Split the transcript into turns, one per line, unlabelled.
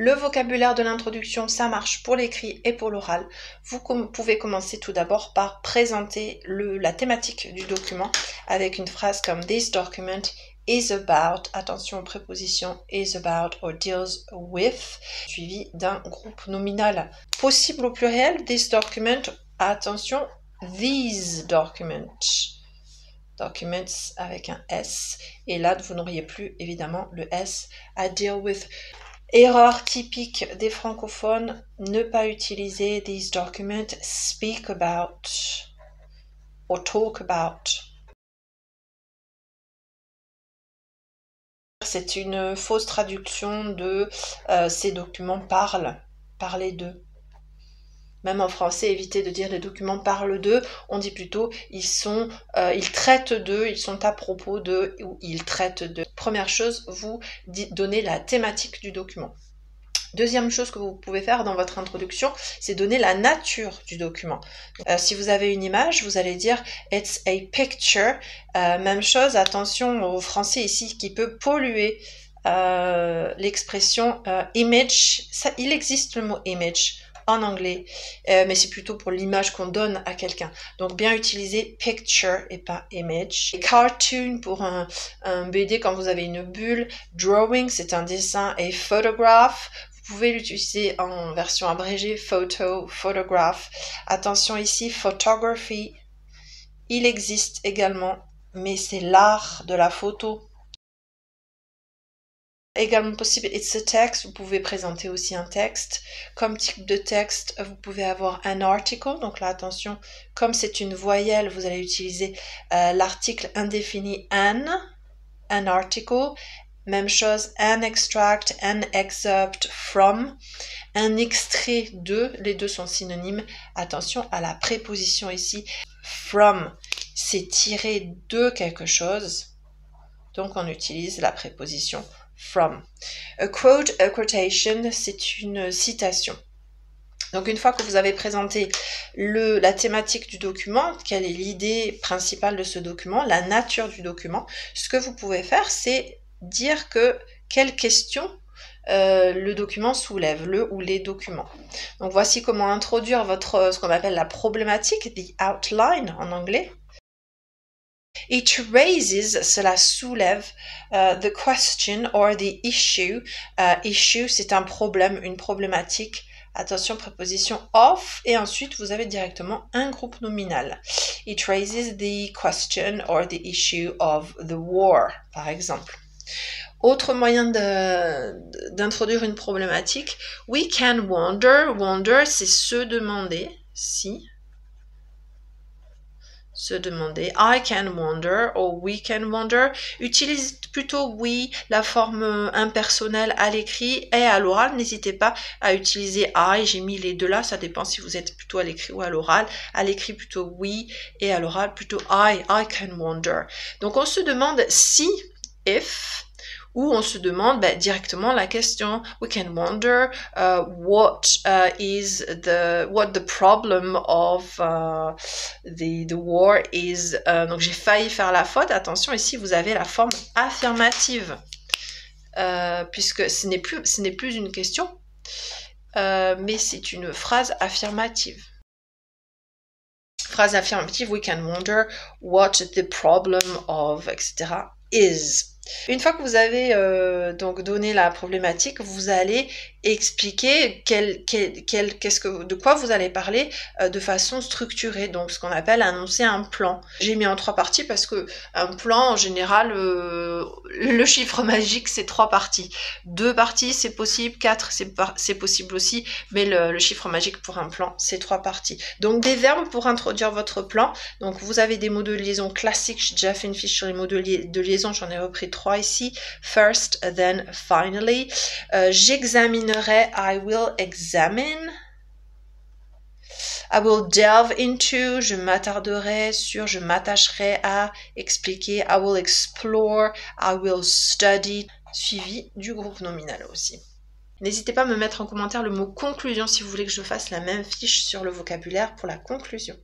Le vocabulaire de l'introduction, ça marche pour l'écrit et pour l'oral. Vous pouvez commencer tout d'abord par présenter la thématique du document avec une phrase comme « This document is about », attention aux prépositions « is about » or « deals with », suivi d'un groupe nominal. Possible au pluriel, « this document », attention, « these documents ». Documents avec un S, et là vous n'auriez plus évidemment le S à deal with. Erreur typique des francophones, ne pas utiliser these documents, speak about or talk about. C'est une fausse traduction de ces documents parlent, parler d'eux. Même en français, évitez de dire les documents parlent d'eux, on dit plutôt ils traitent d'eux, ils sont à propos d'eux ou ils traitent d'eux. Première chose, vous donnez la thématique du document. Deuxième chose que vous pouvez faire dans votre introduction, c'est donner la nature du document. Si vous avez une image, vous allez dire « It's a picture ». Même chose, attention au français ici qui peut polluer l'expression « image ». Il existe le mot « image ». En anglais, mais c'est plutôt pour l'image qu'on donne à quelqu'un. Donc bien utiliser picture et pas image. Et cartoon pour un BD quand vous avez une bulle. Drawing, c'est un dessin. Et photograph, vous pouvez l'utiliser en version abrégée, photo, photograph. Attention ici, photography, il existe également, mais c'est l'art de la photo. Également possible, it's a text, vous pouvez présenter aussi un texte. Comme type de texte, vous pouvez avoir un article, donc là attention, comme c'est une voyelle, vous allez utiliser l'article indéfini an article. Même chose, an extract, an excerpt from, un extrait de, les deux sont synonymes. Attention à la préposition ici, from, c'est tiré de quelque chose, donc on utilise la préposition from. A quote, a quotation, c'est une citation. Donc une fois que vous avez présenté la thématique du document, quelle est l'idée principale de ce document, la nature du document, ce que vous pouvez faire, c'est dire quelle question le document soulève, le ou les documents. Donc voici comment introduire ce qu'on appelle la problématique, the outline en anglais. It raises, cela soulève, the question or the issue. Issue, c'est un problème, une problématique. Attention, préposition of, et ensuite vous avez directement un groupe nominal. It raises the question or the issue of the war, par exemple. Autre moyen d'introduire une problématique, we can wonder. Wonder, c'est se demander, si. Se demander, I can wonder or we can wonder. Utilise plutôt we, la forme impersonnelle à l'écrit et à l'oral. N'hésitez pas à utiliser I, j'ai mis les deux là, ça dépend si vous êtes plutôt à l'écrit ou à l'oral. À l'écrit plutôt we et à l'oral plutôt I can wonder. Donc on se demande si, if, ou on se demande directement la question. We can wonder what the problem of the war is. Donc j'ai failli faire la faute. Attention, ici vous avez la forme affirmative, puisque ce n'est plus une question, mais c'est une phrase affirmative. Phrase affirmative, we can wonder what the problem of, etc. is. Une fois que vous avez donc donné la problématique, vous allez expliquer de quoi vous allez parler de façon structurée, donc ce qu'on appelle annoncer un plan. J'ai mis en 3 parties parce que un plan, en général, le chiffre magique, c'est 3 parties. 2 parties, c'est possible, 4, c'est possible aussi, mais le chiffre magique pour un plan, c'est 3 parties. Donc des verbes pour introduire votre plan. Donc vous avez des mots de liaison classiques, j'ai déjà fait une fiche sur les mots de liaison, j'en ai repris 3 ici. First, then, finally. J'examinerai, I will examine. I will delve into, je m'attarderai sur, je m'attacherai à expliquer. I will explore, I will study, suivi du groupe nominal aussi. N'hésitez pas à me mettre en commentaire le mot conclusion si vous voulez que je fasse la même fiche sur le vocabulaire pour la conclusion.